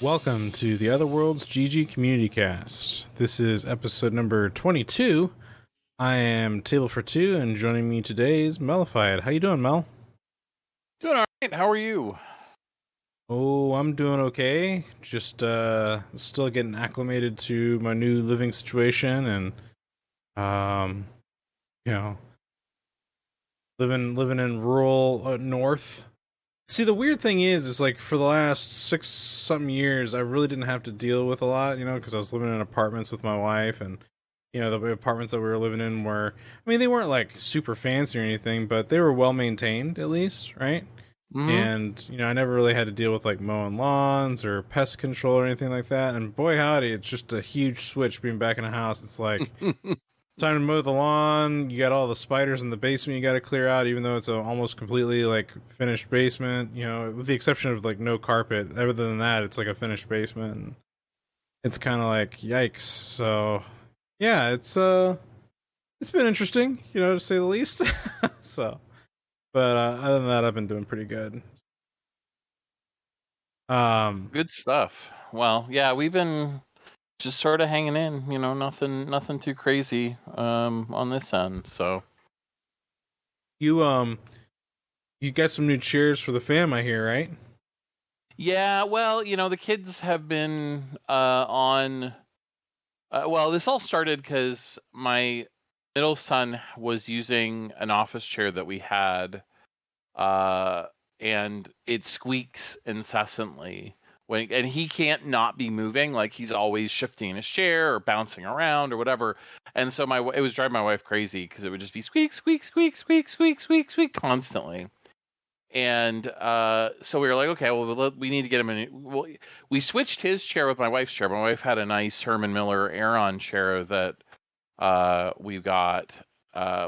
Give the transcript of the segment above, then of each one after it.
Welcome to the OtherWorldsGG Community Cast. This is episode number 22. I am Table for Two, and joining me today is Melified. How you doing, Mel? Doing all right. How are you? Oh, I'm doing okay. Just still getting acclimated to my new living situation, and you know, living in rural north. See, the weird thing is like for the last 6-something years, I really didn't have to deal with a lot, because I was living in apartments with my wife, and the apartments that we were living in were, they weren't like super fancy or anything, but they were well maintained at least, right? Mm-hmm. And I never really had to deal with like mowing lawns or pest control or anything like that. And boy, howdy, it's just a huge switch being back in a house. It's like time to mow the lawn. You got all the spiders in the basement you got to clear out, even though it's a almost completely like finished basement. With the exception of like no carpet. Other than that, it's like a finished basement. And it's kind of like yikes. So yeah, it's been interesting, to say the least. So, but other than that, I've been doing pretty good. Good stuff. Well, yeah, we've been just sort of hanging in, nothing too crazy on this end. So you got some new chairs for the fam, I hear, right? yeah, well, the kids have been on. Well, this all started because my middle son was using an office chair that we had, and it squeaks incessantly. And he can't not be moving, like he's always shifting in his chair or bouncing around or whatever. And so it was driving my wife crazy because it would just be squeak, squeak, squeak, squeak, squeak, squeak, squeak constantly. And so we were like, okay, well, we need to get him in. Well, we switched his chair with my wife's chair. My wife had a nice Herman Miller Aeron chair that we got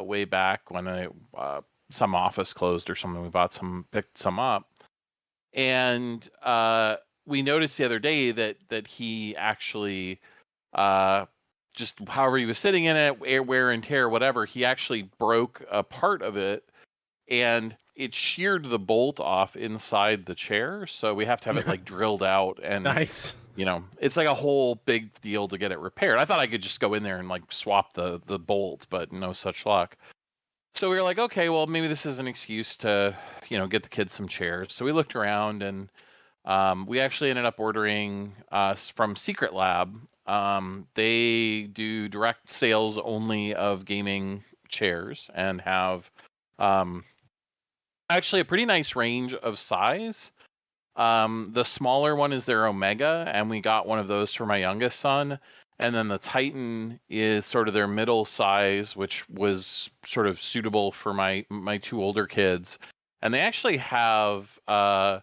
way back when some office closed or something. We picked some up, and we noticed the other day that he actually just however he was sitting in it, wear and tear, whatever, he actually broke a part of it, and it sheared the bolt off inside the chair, so we have to have it like drilled out, and nice. It's like a whole big deal to get it repaired. I thought I could just go in there and like swap the bolt, but no such luck. So we were like, okay, well, maybe this is an excuse to, get the kids some chairs. So we looked around, and we actually ended up ordering from Secret Lab. They do direct sales only of gaming chairs and have actually a pretty nice range of size. The smaller one is their Omega, and we got one of those for my youngest son. And then the Titan is sort of their middle size, which was sort of suitable for my two older kids. And they actually have a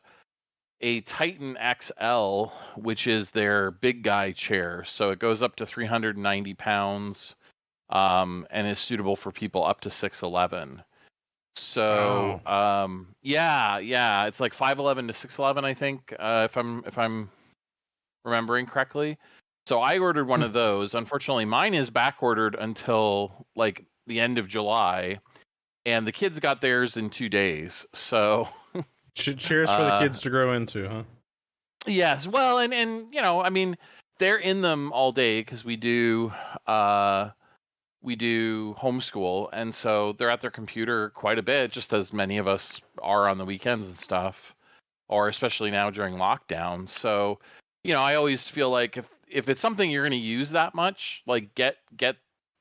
Titan XL, which is their big guy chair. So it goes up to 390 pounds and is suitable for people up to 6'11". So yeah, it's like 5'11" to 6'11", I think, if I'm remembering correctly. So I ordered one of those. Unfortunately, mine is back ordered until like the end of July, and the kids got theirs in 2 days. So cheers for the kids to grow into, huh? Yes. Well, and they're in them all day because we do homeschool, and so they're at their computer quite a bit, just as many of us are on the weekends and stuff, or especially now during lockdown. So, I always feel like if it's something you're going to use that much, like get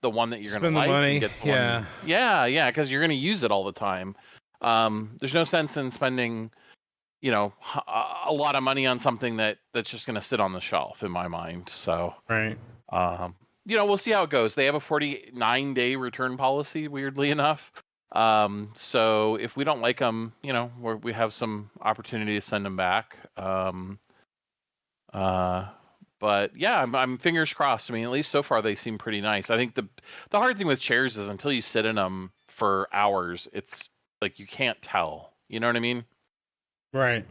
the one that you're going to like. Money. And get the one, yeah, because you're going to use it all the time. There's no sense in spending, a lot of money on something that's just going to sit on the shelf, in my mind. So, right. We'll see how it goes. They have a 49-day return policy, weirdly enough. So if we don't like them, we have some opportunity to send them back. But yeah, I'm fingers crossed. At least so far they seem pretty nice. I think the hard thing with chairs is until you sit in them for hours, it's like you can't tell. You know what I mean? Right.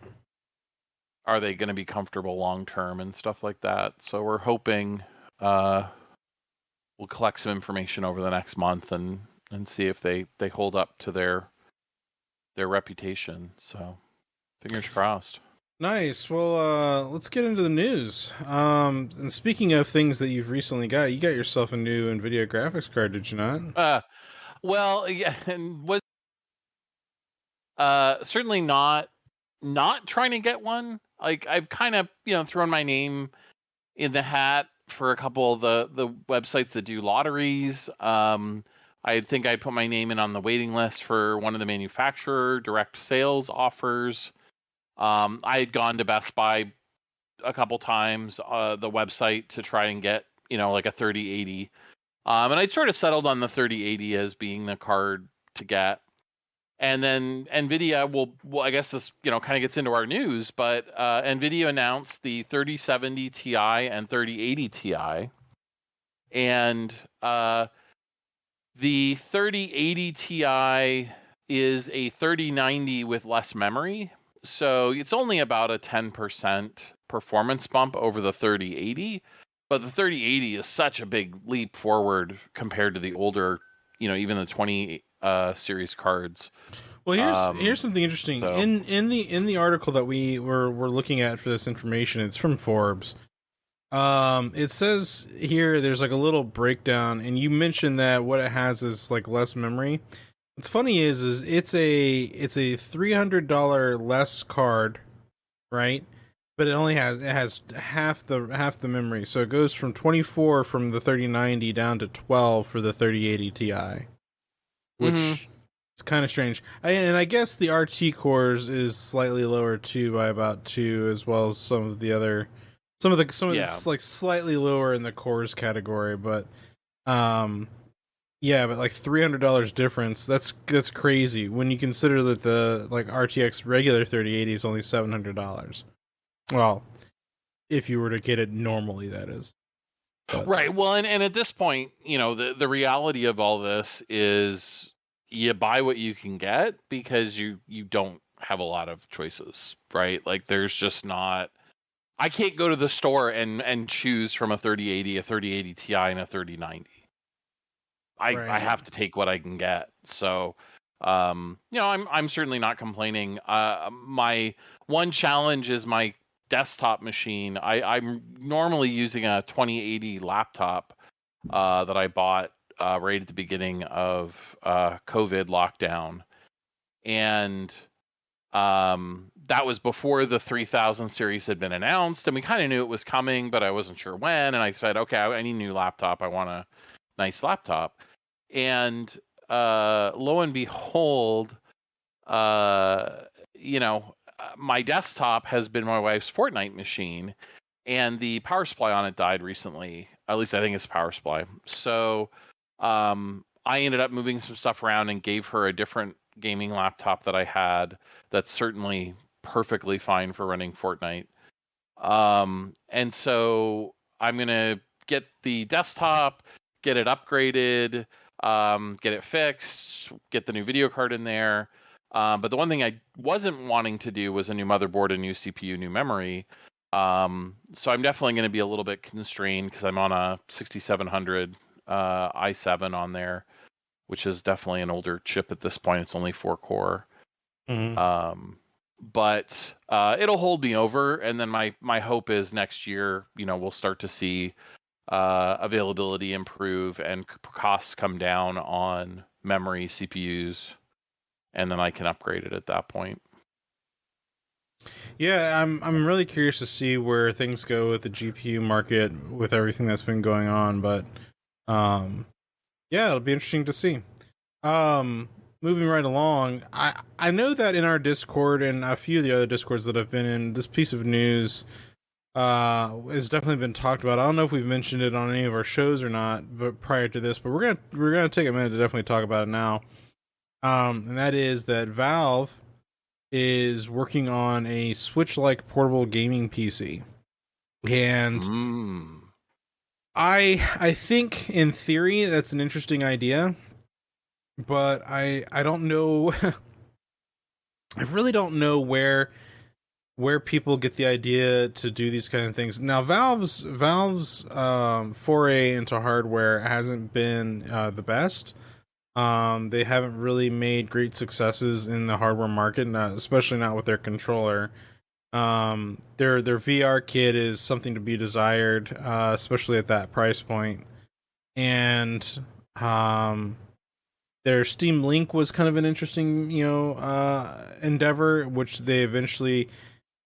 Are they going to be comfortable long term and stuff like that? So we're hoping we'll collect some information over the next month and see if they hold up to their reputation. So fingers crossed. Nice. Well, let's get into the news. And speaking of things that you've recently got, you got yourself a new NVIDIA graphics card, did you not? Well, yeah, and was certainly not trying to get one. Like I've kind of thrown my name in the hat for a couple of the websites that do lotteries. I think I put my name in on the waiting list for one of the manufacturer direct sales offers. I had gone to Best Buy a couple times, the website, to try and get like a 3080. And I sort of settled on the 3080 as being the card to get. And then Nvidia well, I guess this kind of gets into our news, but Nvidia announced the 3070 Ti and 3080 Ti, and the 3080 Ti is a 3090 with less memory, so it's only about a 10% performance bump over the 3080. But the 3080 is such a big leap forward compared to the older, even the 20 series cards. Well, here's something interesting. So. In the article that we're looking at for this information, it's from Forbes. It says here there's like a little breakdown, and you mentioned that what it has is like less memory. What's funny is it's a $300 less card, right? But it has half the memory, so it goes from 24 from the 3090 down to 12 for the 3080 Ti, which is kind of strange. And I guess the RT cores is slightly lower too by about 2, as well as some of it's like slightly lower in the cores category, but yeah, but like $300 difference. That's crazy when you consider that the like RTX regular 3080 is only $700. Well, if you were to get it normally, that is. But. Right. Well, and at this point, the reality of all this is you buy what you can get because you don't have a lot of choices, right? Like there's just not. I can't go to the store and choose from a 3080, a 3080 Ti, and a 3090. I have to take what I can get. So, I'm certainly not complaining. My one challenge is my desktop machine. I'm normally using a 2080 laptop that I bought right at the beginning of COVID lockdown, and that was before the 3000 series had been announced, and we kind of knew it was coming, but I wasn't sure when. And I said, okay, I need a new laptop. I want a nice laptop. And lo and behold, my desktop has been my wife's Fortnite machine, and the power supply on it died recently. At least I think it's power supply. So I ended up moving some stuff around and gave her a different gaming laptop that I had that's certainly perfectly fine for running Fortnite. And so I'm going to get the desktop, get it upgraded, get it fixed, get the new video card in there. But the one thing I wasn't wanting to do was a new motherboard, a new CPU, new memory. So I'm definitely going to be a little bit constrained because I'm on a 6700 i7 on there, which is definitely an older chip at this point. It's only 4-core. Mm-hmm. But it'll hold me over. And then my hope is next year, we'll start to see availability improve and costs come down on memory, CPUs, and then I can upgrade it at that point. Yeah, I'm really curious to see where things go with the GPU market with everything that's been going on, but yeah, it'll be interesting to see. Moving right along, I know that in our Discord and a few of the other Discords that I've been in, this piece of news has definitely been talked about. I don't know if we've mentioned it on any of our shows or not, but prior to this, but we're gonna take a minute to definitely talk about it now. And that is that Valve is working on a Switch-like portable gaming PC, and I think in theory that's an interesting idea, but I don't know. I really don't know where people get the idea to do these kind of things. Now, Valve's foray into hardware hasn't been the best. They haven't really made great successes in the hardware market, especially not with their controller. Their VR kit is something to be desired, especially at that price point. And um, their Steam Link was kind of an interesting, endeavor, which they eventually,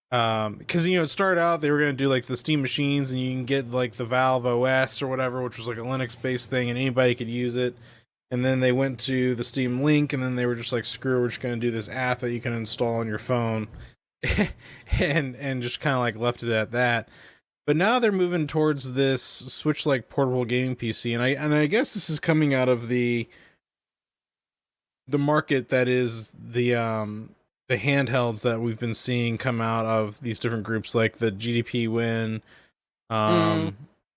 because it started out they were going to do like the Steam machines, and you can get like the Valve OS or whatever, which was like a Linux based thing, and anybody could use it. And then they went to the Steam Link, and then they were just like, screw, we're just going to do this app that you can install on your phone, and just kind of like left it at that. But now they're moving towards this Switch like portable gaming PC, and I guess this is coming out of the market that is the handhelds that we've been seeing come out of these different groups, like the GDP win, Mm.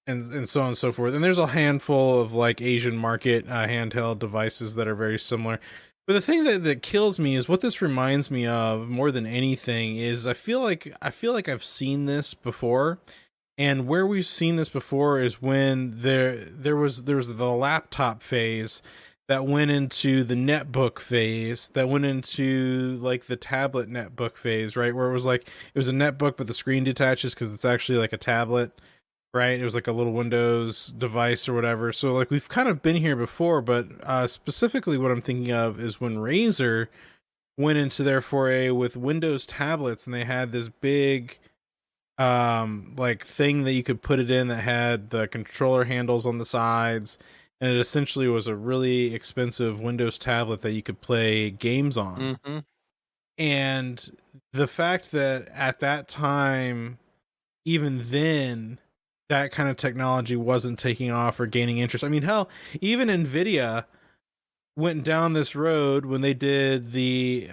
and so on and so forth. And there's a handful of like Asian market handheld devices that are very similar. But the thing that kills me is what this reminds me of more than anything is I feel like I've seen this before. And where we've seen this before is when there was the laptop phase that went into the netbook phase, that went into like the tablet netbook phase, right? Where it was like it was a netbook but the screen detaches because it's actually like a tablet, right? It was like a little Windows device or whatever. So like we've kind of been here before, but specifically what I'm thinking of is when Razer went into their foray with Windows tablets, and they had this big like thing that you could put it in that had the controller handles on the sides, and it essentially was a really expensive Windows tablet that you could play games on. Mm-hmm. And the fact that at that time, even then, that kind of technology wasn't taking off or gaining interest. I mean, hell, even Nvidia went down this road when they did the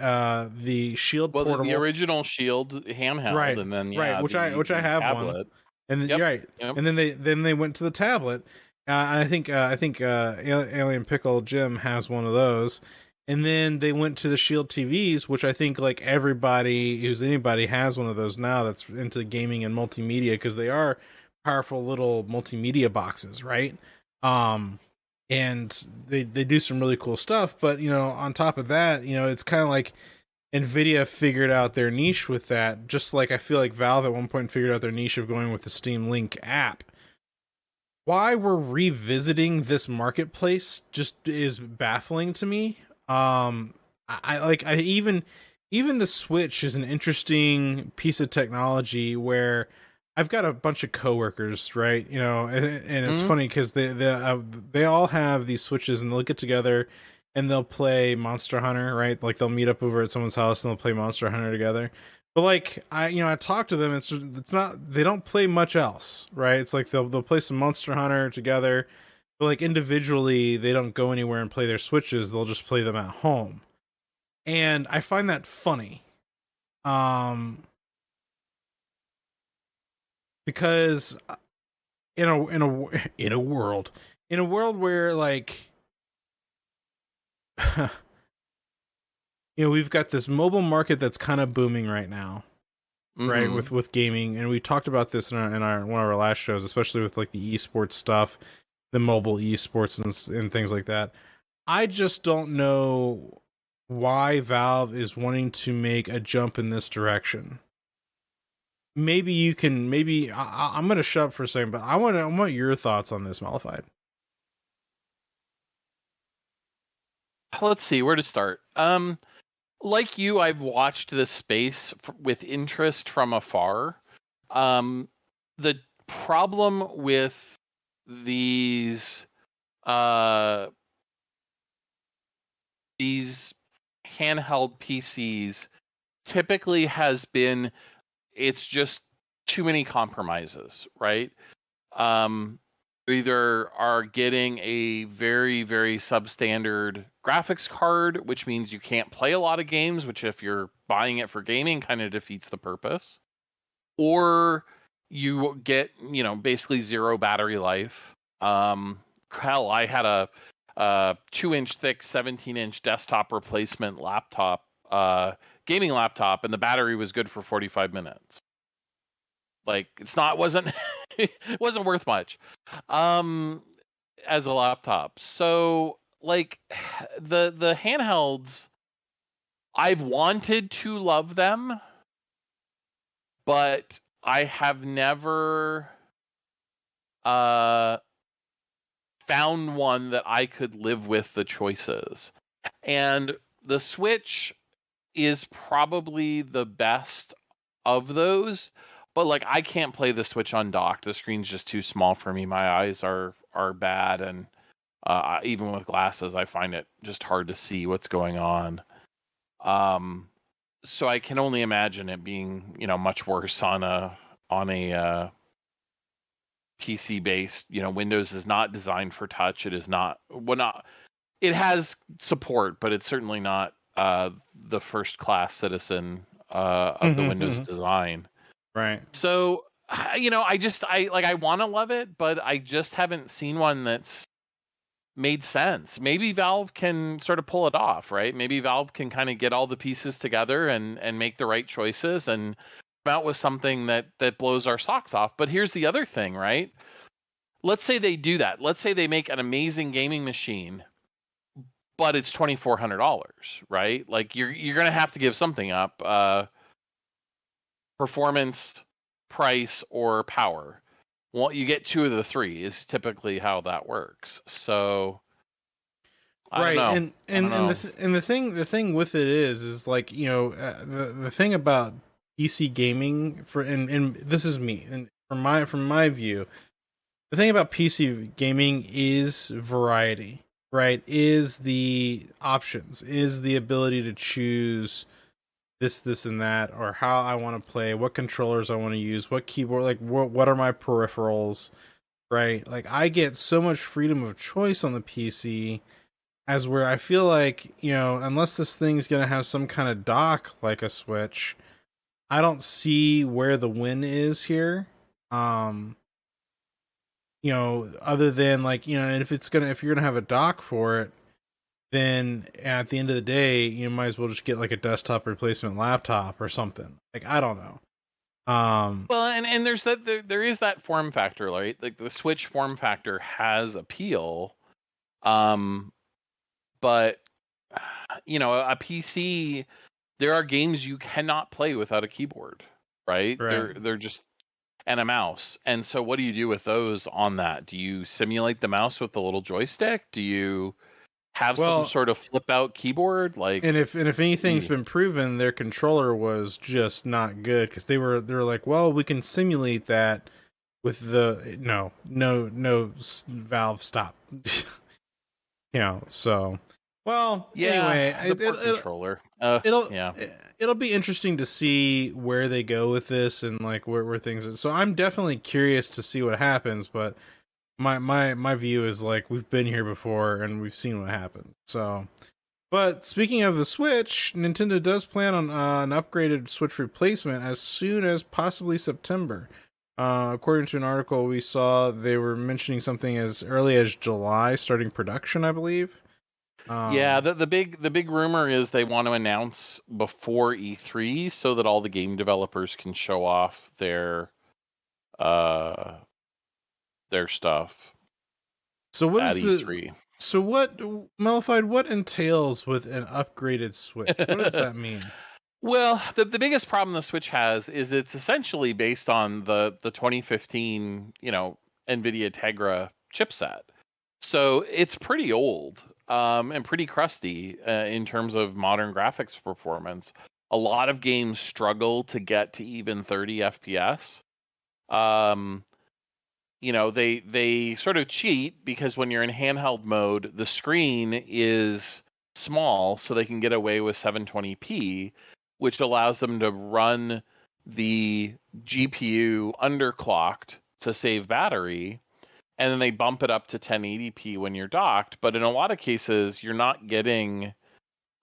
Shield portable. The original Shield handheld, Right, and then right, which I have tablet. one, and Yep. right, Yep. and then they went to the tablet, and I think Alien Pickle Jim has one of those, and then they went to the Shield TVs, which I think like everybody who's anybody has one of those now that's into gaming and multimedia, because they are powerful little multimedia boxes, right? And they do some really cool stuff, but on top of that, it's kind of like Nvidia figured out their niche with that, just like I feel like Valve at one point figured out their niche of going with the Steam Link app. Why we're revisiting this marketplace just is baffling to me. I even the Switch is an interesting piece of technology where I've got a bunch of coworkers, right? And it's funny because they all have these Switches, and they'll get together and they'll play Monster Hunter, right? Like they'll meet up over at someone's house and they'll play Monster Hunter together. But like I talk to them, it's not, they don't play much else, right? It's like they'll play some Monster Hunter together, but like individually they don't go anywhere and play their Switches. They'll just play them at home, and I find that funny, because in a world where like we've got this mobile market that's kind of booming right now, right? Mm-hmm. With gaming, and we talked about this in our one of our last shows, especially with like the esports stuff, the mobile esports and things like that. I just don't know why Valve is wanting to make a jump in this direction. Maybe you can. I'm going to shut up for a second, but I want your thoughts on this, Malified. Let's see where to start. Like you, I've watched this space with interest from afar. The problem with these handheld PCs typically has been, it's just too many compromises, right? Either are getting a very, very substandard graphics card, which means you can't play a lot of games, which if you're buying it for gaming kind of defeats the purpose. Or you get, basically zero battery life. Hell, I had a 2-inch thick, 17-inch desktop replacement laptop, gaming laptop, and the battery was good for 45 minutes. Like wasn't it wasn't worth much as a laptop. So like the handhelds, I've wanted to love them, but I have never found one that I could live with the choices. And the Switch is probably the best of those, but like I can't play the Switch undocked. The screen's just too small for me. My eyes are bad, and even with glasses, I find it just hard to see what's going on. So I can only imagine it being, much worse on a PC based. Windows is not designed for touch. It is not. Well, not. It has support, but it's certainly not the first class citizen of the Windows design. Right. So, I want to love it, but I just haven't seen one that's made sense. Maybe Valve can sort of pull it off, right? Maybe Valve can kind of get all the pieces together and make the right choices and come out with something that blows our socks off. But here's the other thing, right? Let's say they do that. Let's say they make an amazing gaming machine, but it's $2,400, right? Like you're gonna have to give something up. Performance, price, or power. Well, you get two of the three is typically how that works. So, I don't know. And the thing with it is like, the thing about PC gaming and this is me, and from my view, the thing about PC gaming is variety, right? Is the options, is the ability to choose this, and that, or how I want to play, what controllers I want to use, what keyboard, like what are my peripherals, right? Like I get so much freedom of choice on the PC, as where I feel like, unless this thing's going to have some kind of dock like a Switch, I don't see where the win is here. Other than like, and if you're going to have a dock for it, then at the end of the day, you might as well just get like a desktop replacement laptop or something. Like, I don't know. Well, and there's there is that form factor, right? Like the Switch form factor has appeal. But a PC, there are games you cannot play without a keyboard, right? They're just and a mouse. And so what do you do with those on that? Do you simulate the mouse with the little joystick? Do you have some sort of flip out keyboard? Like, and if anything's been proven, their controller was just not good, because they were like, well, we can simulate that with the no Valve, stop. So anyway, the controller. It'll be interesting to see where they go with this, and like where things. So I'm definitely curious to see what happens, but my view is like, we've been here before and we've seen what happens. So, but speaking of the Switch, Nintendo does plan on an upgraded Switch replacement as soon as possibly September. According to an article we saw, they were mentioning something as early as July, starting production, I believe. The big rumor is they want to announce before E3 so that all the game developers can show off their stuff. So what is E3. So what, Melified, what entails with an upgraded Switch? What does that mean? Well, the biggest problem the Switch has is it's essentially based on the 2015, NVIDIA Tegra chipset. So it's pretty old and pretty crusty in terms of modern graphics performance. A lot of games struggle to get to even 30 FPS. They sort of cheat, because when you're in handheld mode, the screen is small, so they can get away with 720p, which allows them to run the GPU underclocked to save battery, and then they bump it up to 1080p when you're docked. But in a lot of cases, you're not getting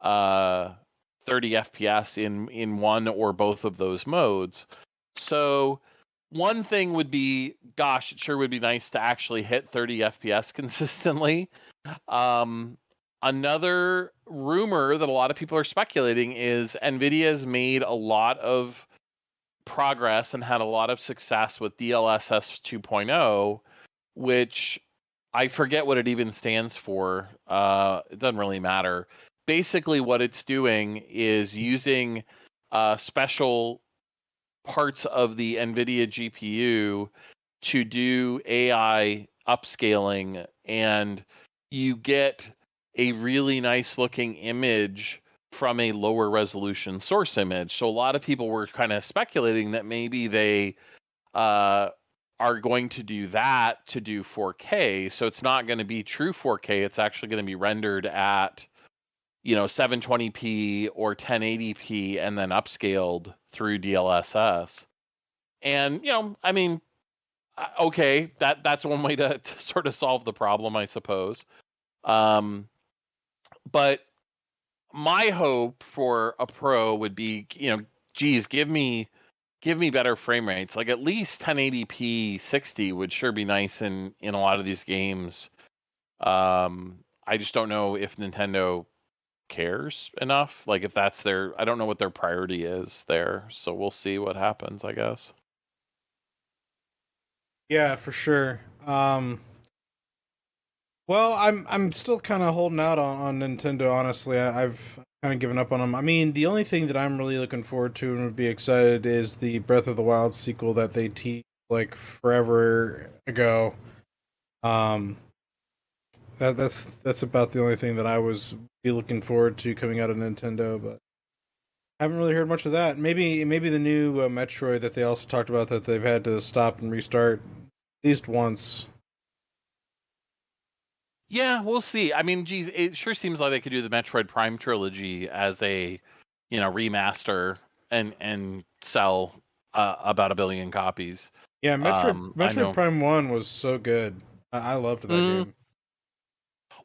30 FPS in one or both of those modes. So one thing would be, gosh, it sure would be nice to actually hit 30 FPS consistently. Another rumor that a lot of people are speculating is NVIDIA has made a lot of progress and had a lot of success with DLSS 2.0, which I forget what it even stands for. It doesn't really matter. Basically, what it's doing is using special parts of the NVIDIA GPU to do AI upscaling, and you get a really nice looking image from a lower resolution source image. So a lot of people were kind of speculating that maybe they are going to do that to do 4K. So it's not going to be true 4K. It's actually going to be rendered at 720p or 1080p and then upscaled through DLSS. And I mean, okay, that's one way to sort of solve the problem, I suppose. But my hope for a Pro would be, geez, give me better frame rates. Like at least 1080p 60 would sure be nice in a lot of these games. I just don't know if Nintendo cares enough. Like if that's I don't know what their priority is there. So we'll see what happens, I guess. Yeah, for sure. Well, I'm still kind of holding out on Nintendo. Honestly, I've kind of given up on them. I mean, the only thing that I'm really looking forward to and would be excited is the Breath of the Wild sequel that they teased like forever ago. That's about the only thing that I was be looking forward to coming out of Nintendo, but I haven't really heard much of that. Maybe the new Metroid that they also talked about that they've had to stop and restart at least once. Yeah, we'll see. I mean, geez, it sure seems like they could do the Metroid Prime trilogy as a, remaster and sell about 1 billion copies. Yeah, Metroid Prime 1 was so good. I loved that game.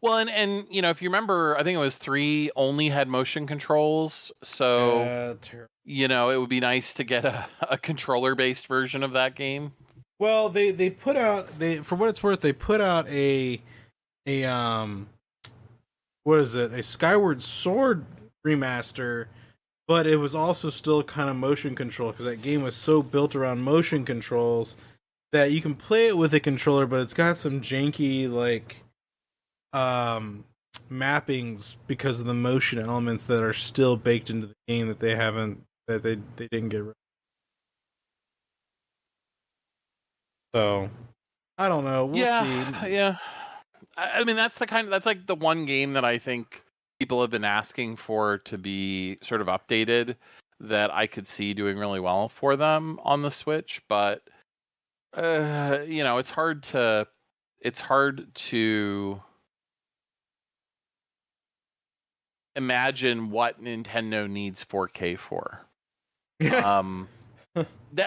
Well, and if you remember, I think it was 3 only had motion controls, so it would be nice to get a controller-based version of that game. Well, they put out for what it's worth, they put out a what is it? A Skyward Sword remaster, but it was also still kind of motion control because that game was so built around motion controls that you can play it with a controller, but it's got some janky mappings because of the motion elements that are still baked into the game that they didn't get rid of. So I don't know. We'll see. Yeah. I mean, that's like the one game that I think people have been asking for to be sort of updated that I could see doing really well for them on the Switch. But it's hard to imagine what Nintendo needs 4K for. I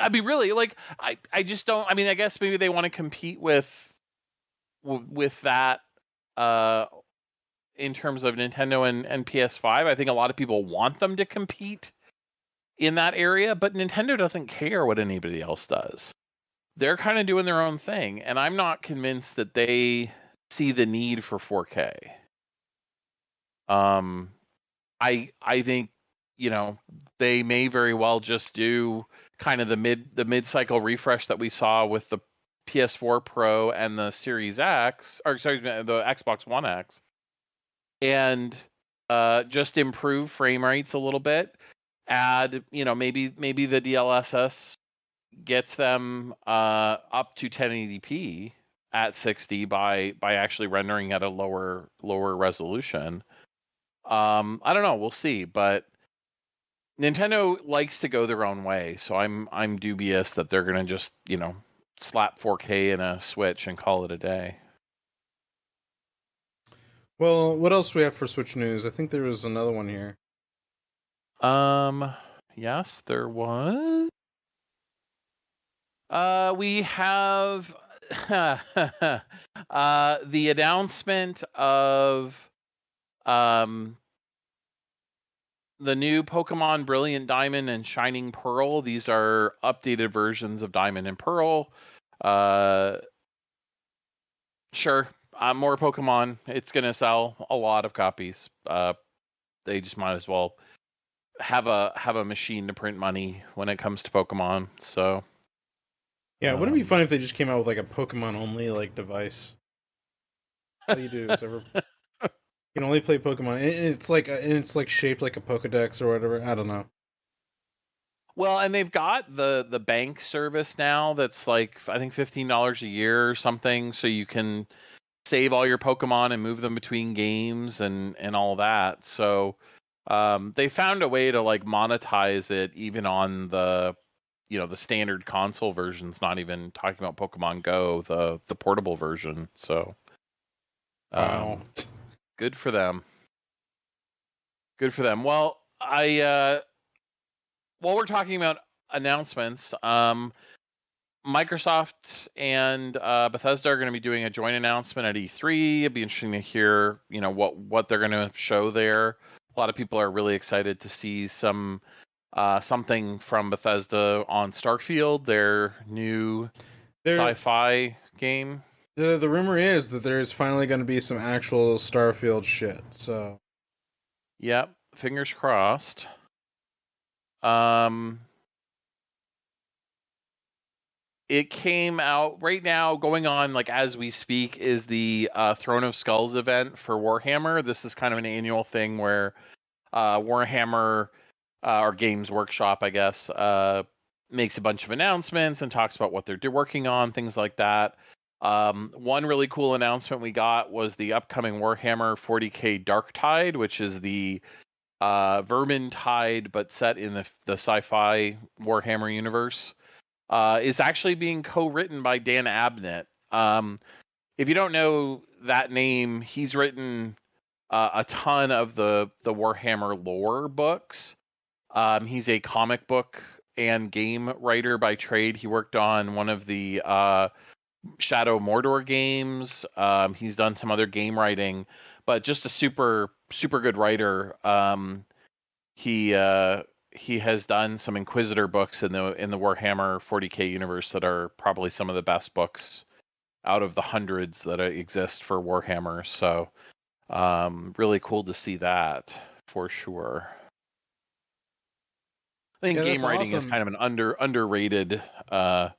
mean, really, like I just don't. I mean, I guess maybe they want to compete with that in terms of Nintendo and PS5. I think a lot of people want them to compete in that area, but Nintendo doesn't care what anybody else does. They're kind of doing their own thing, and I'm not convinced that they see the need for 4K. I think they may very well just do kind of the mid-cycle refresh that we saw with the PS4 Pro and the Series X, or sorry, the Xbox One X, and just improve frame rates a little bit. Add, maybe the DLSS gets them up to 1080p at 60 by actually rendering at a lower resolution. I don't know. We'll see, but Nintendo likes to go their own way, so I'm dubious that they're gonna just slap 4K in a Switch and call it a day. Well, what else do we have for Switch news? I think there was another one here. Yes, there was. We have the announcement of the new Pokemon Brilliant Diamond and Shining Pearl. These are updated versions of Diamond and Pearl. Sure, more Pokemon. It's going to sell a lot of copies. They just might as well have a machine to print money when it comes to Pokemon. So yeah, wouldn't it be funny if they just came out with like a Pokemon only device? All you do is you can only play Pokemon, and it's like shaped like a Pokedex or whatever. I don't know. Well, and they've got the bank service now that's like I think $15 a year or something, so you can save all your Pokemon and move them between games and all that. So they found a way to like monetize it even on the standard console versions, not even talking about Pokemon Go, the portable version. So Wow. good for them. Good for them. Well, I while we're talking about announcements, Microsoft and Bethesda are going to be doing a joint announcement at E3. It'll be interesting to hear, what they're going to show there. A lot of people are really excited to see something from Bethesda on Starfield, their new sci-fi game. The rumor is that there's finally going to be some actual Starfield shit. So, yep, fingers crossed. It came out right now, going on like as we speak, is the Throne of Skulls event for Warhammer. This is kind of an annual thing where Warhammer or Games Workshop, I guess, makes a bunch of announcements and talks about what they're working on, things like that. One really cool announcement we got was the upcoming Warhammer 40k Darktide, which is the Vermintide but set in the sci-fi Warhammer universe. Is actually being co-written by Dan Abnett. If you don't know that name, he's written a ton of the Warhammer lore books. He's a comic book and game writer by trade. He worked on one of the Shadow Mordor games. He's done some other game writing, but just a super good writer. He has done some Inquisitor books in the Warhammer 40k universe that are probably some of the best books out of the hundreds that exist for Warhammer. So really cool to see that for sure. I think game writing is kind of an underrated. A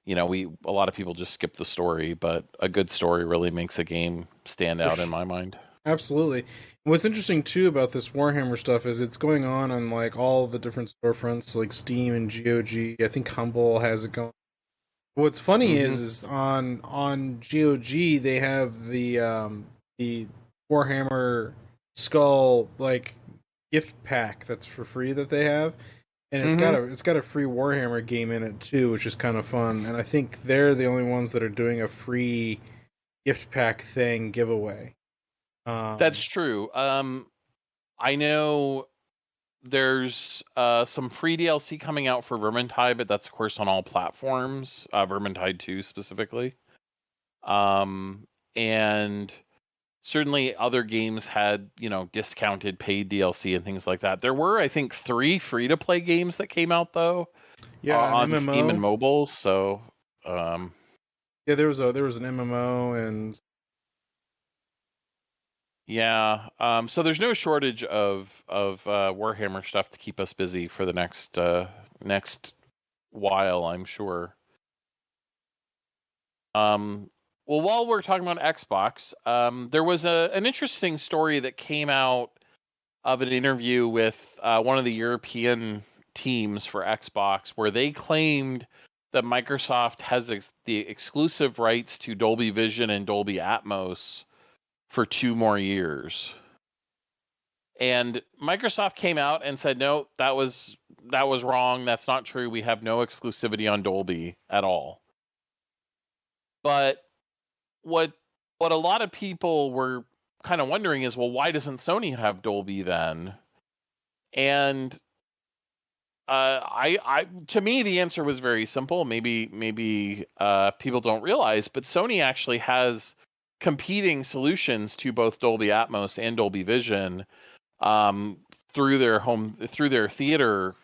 lot of people just skip the story, but a good story really makes a game stand out in my mind. Absolutely. What's interesting too about this Warhammer stuff is it's going on like all the different storefronts, like Steam and GOG. I think Humble has it going. What's funny is on GOG they have the Warhammer Skull like gift pack that's for free that they have, and it's got a free Warhammer game in it too, which is kind of fun. And I think they're the only ones that are doing a free gift pack thing giveaway. That's true. I know there's some free DLC coming out for Vermintide, but that's of course on all platforms. Vermintide 2 specifically. And certainly other games had, discounted paid DLC and things like that. There were, I think, 3 free-to-play games that came out though. Yeah, on MMO. Steam and mobile. So, yeah, there was an MMO and. Yeah, so there's no shortage of Warhammer stuff to keep us busy for the next while, I'm sure. Well, while we're talking about Xbox, there was an interesting story that came out of an interview with one of the European teams for Xbox, where they claimed that Microsoft has the exclusive rights to Dolby Vision and Dolby Atmos for 2 more years. And Microsoft came out and said, no, that was wrong. That's not true. We have no exclusivity on Dolby at all. But what a lot of people were kind of wondering is, well, why doesn't Sony have Dolby then? And to me, the answer was very simple. Maybe people don't realize, but Sony actually has competing solutions to both Dolby Atmos and Dolby Vision through their theater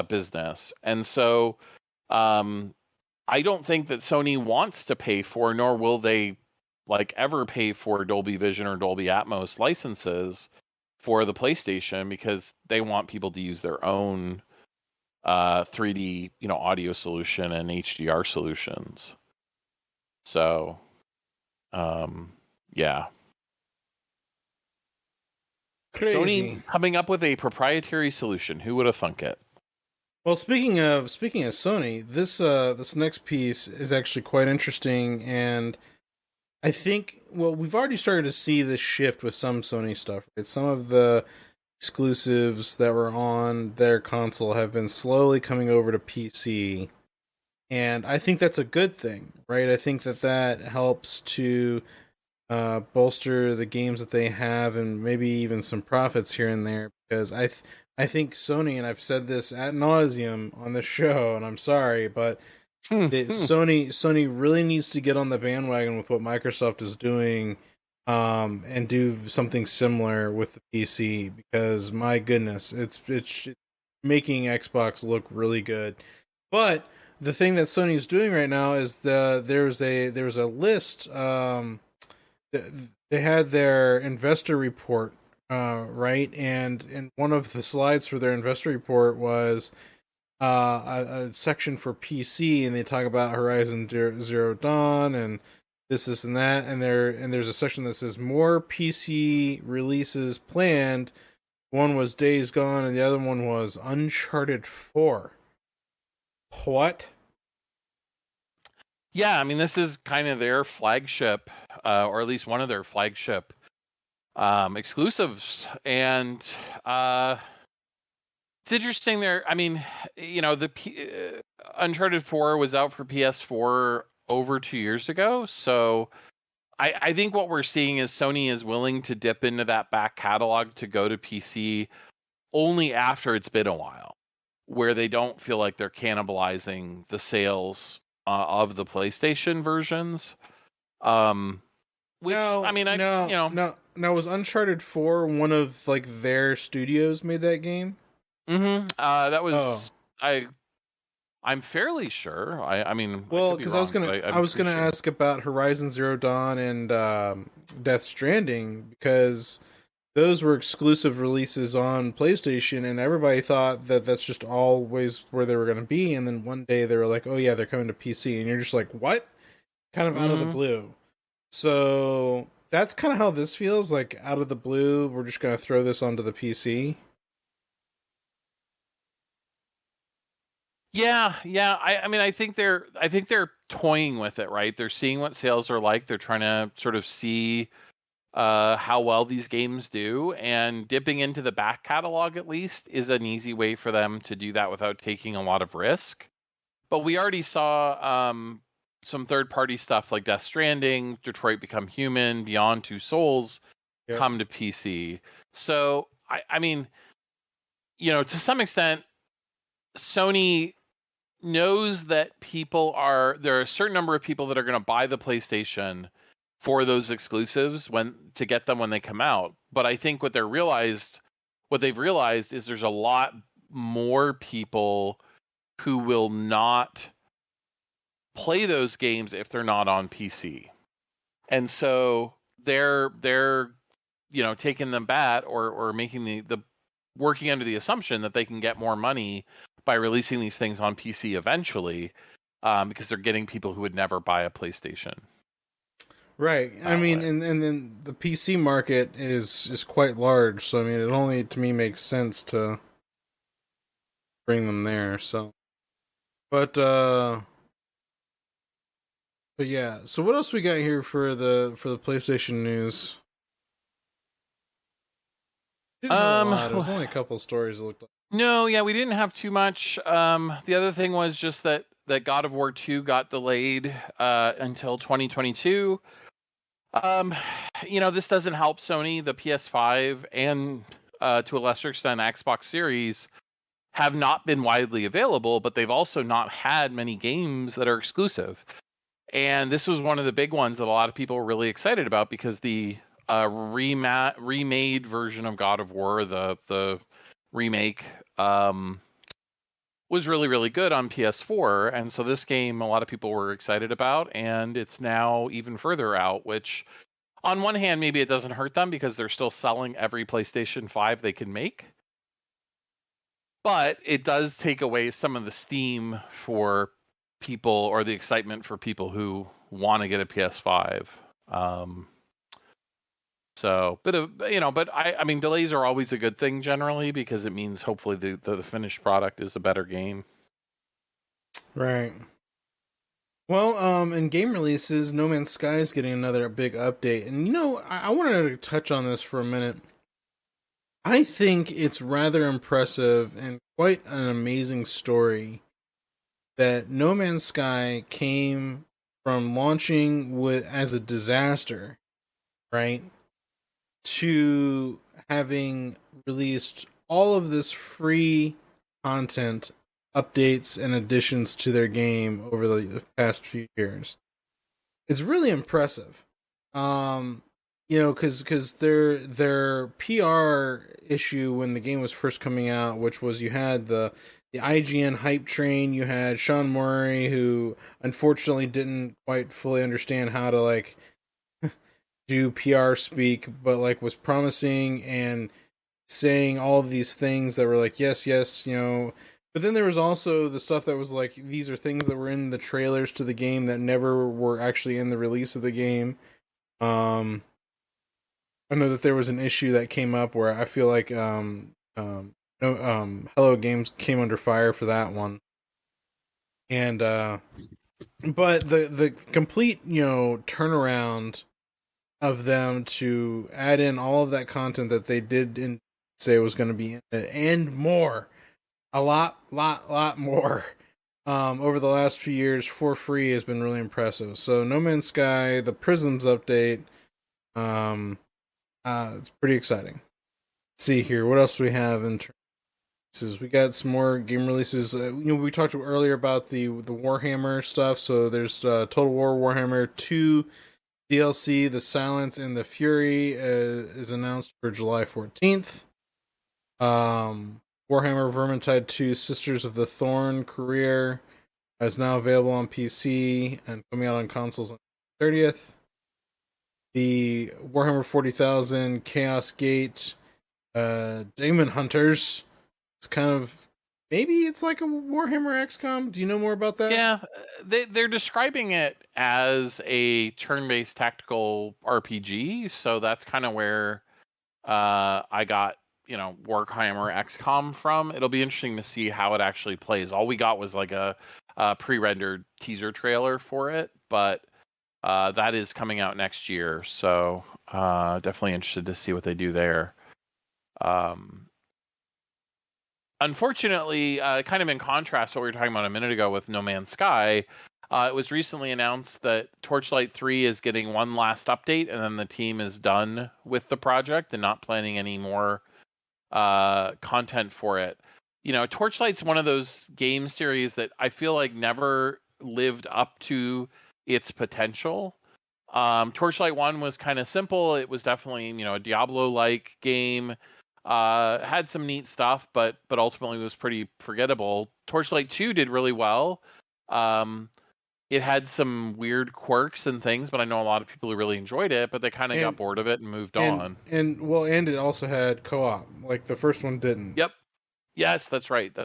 business. And so I don't think that Sony wants to pay for, nor will they ever pay for Dolby Vision or Dolby Atmos licenses for the PlayStation, because they want people to use their own 3D audio solution and HDR solutions. So yeah. Crazy. Sony coming up with a proprietary solution. Who would have thunk it? Well, speaking of Sony, this next piece is actually quite interesting, and I think, well, we've already started to see this shift with some Sony stuff. Right? Some of the exclusives that were on their console have been slowly coming over to PC, and I think that's a good thing, right? I think that that helps to bolster the games that they have, and maybe even some profits here and there. Because I think Sony, and I've said this ad nauseum on the show, and I'm sorry, but Sony really needs to get on the bandwagon with what Microsoft is doing, and do something similar with the PC, because my goodness, it's making Xbox look really good. But the thing that Sony's doing right now is there's a list. They had their investor report, right, and one of the slides for their investor report was a section for PC, and they talk about Horizon Zero Dawn and this and that, and there's a section that says more PC releases planned. One was Days Gone, and the other one was Uncharted 4. What? Yeah, I mean, this is kind of their flagship, or at least one of their flagship exclusives, and it's interesting. There, I mean, the Uncharted 4 was out for PS4 over 2 years ago, so I think what we're seeing is Sony is willing to dip into that back catalog to go to PC only after it's been a while, where they don't feel like they're cannibalizing the sales of the PlayStation versions. Which, I mean, no. Was Uncharted 4 one of like their studios made that game? That was Oh. I'm fairly sure. I mean, Well, because I was gonna ask about Horizon Zero Dawn and Death Stranding, because those were exclusive releases on PlayStation, and everybody thought that that's just always where they were gonna be. And then one day they were like, "Oh yeah, they're coming to PC," and you're just like, "What?" Kind of out of the blue. So that's kind of how this feels, like out of the blue. We're just gonna throw this onto the PC. Yeah. I mean, I think they're toying with it, right? They're seeing what sales are like. They're trying to sort of see how well these games do, and dipping into the back catalog at least is an easy way for them to do that without taking a lot of risk. But we already saw some third-party stuff like Death Stranding, Detroit Become Human, Beyond Two Souls come to PC. So I mean, to some extent, Sony knows that there are a certain number of people that are going to buy the PlayStation for those exclusives to get them when they come out. But I think what they've realized is there's a lot more people who will not play those games if they're not on PC. And so they're taking them bat, or making the working under the assumption that they can get more money by releasing these things on PC eventually, because they're getting people who would never buy a PlayStation. Right. I mean, and then the PC market is quite large, so I mean, it only to me makes sense to bring them there. So, but yeah. So what else we got here for the PlayStation news? Didn't have a lot. It was only a couple of stories. It looked like. No, yeah, we didn't have too much. The other thing was just that God of War 2 got delayed until 2022. This doesn't help Sony. The PS5 and to a lesser extent Xbox Series have not been widely available, but they've also not had many games that are exclusive. And this was one of the big ones that a lot of people were really excited about, because the remade version of God of War, the remake, was really, really good on PS4. And so this game, a lot of people were excited about, and it's now even further out, which on one hand, maybe it doesn't hurt them because they're still selling every PlayStation 5 they can make. But it does take away some of the steam for people, or the excitement for people who want to get a PS5. So, but I mean, delays are always a good thing generally because it means hopefully the finished product is a better game. Right. Well, in game releases, No Man's Sky is getting another big update. And, I wanted to touch on this for a minute. I think it's rather impressive and quite an amazing story that No Man's Sky came from launching as a disaster, right, to having released all of this free content, updates, and additions to their game over the past few years. It's really impressive. Because their PR issue when the game was first coming out, which was you had the IGN hype train, you had Sean Murray, who unfortunately didn't quite fully understand how to do PR speak, but was promising and saying all of these things that were yes, yes, But then there was also the stuff that was these are things that were in the trailers to the game that never were actually in the release of the game. I know that there was an issue that came up where I feel Hello Games came under fire for that one. And but the complete, turnaround of them to add in all of that content that they did say was going to be in it and more, a lot more, over the last few years for free has been really impressive. So No Man's Sky, the Prisms update, it's pretty exciting. Let's see here, what else do we have in terms? We got some more game releases. We talked earlier about the Warhammer stuff. So there's Total War Warhammer 2 DLC, The Silence and the Fury is announced for July 14th. Warhammer Vermintide 2 Sisters of the Thorn Career is now available on PC and coming out on consoles on the 30th. The Warhammer 40,000 Chaos Gate Demon Hunters. It's kind of, maybe it's like a Warhammer XCOM. Do you know more about that? Yeah, they're describing it as a turn-based tactical RPG, so that's kind of where I got Warhammer XCOM from. It'll be interesting to see how it actually plays. All we got was a pre-rendered teaser trailer for it, but that is coming out next year, so definitely interested to see what they do there. Unfortunately, kind of in contrast to what we were talking about a minute ago with No Man's Sky, it was recently announced that Torchlight 3 is getting one last update, and then the team is done with the project and not planning any more content for it. Torchlight's one of those game series that I feel like never lived up to its potential. Torchlight 1 was kind of simple. It was definitely, a Diablo-like game. Had some neat stuff, but ultimately was pretty forgettable. Torchlight 2 did really well. It had some weird quirks and things, but I know a lot of people who really enjoyed it, but they kind of got bored of it and moved on. And it also had co-op, like the first one didn't. Yep. Yes, that's right.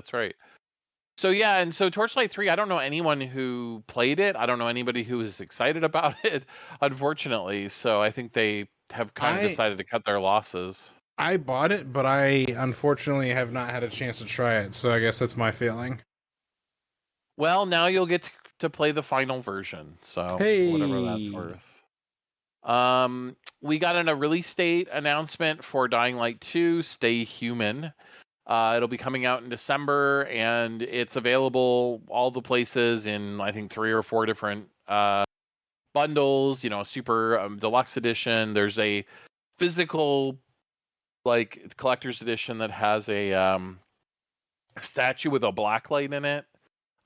So yeah, and so Torchlight 3, I don't know anyone who played it. I don't know anybody who is excited about it, unfortunately. So I think they have kind of decided to cut their losses. I bought it, but I unfortunately have not had a chance to try it, so I guess that's my failing. Well, now you'll get to play the final version, so whatever that's worth. We got a release date announcement for Dying Light 2, Stay Human. It'll be coming out in December, and it's available all the places in, I think, 3 or 4 different bundles, super deluxe edition. There's a physical collector's edition that has a statue with a blacklight in it.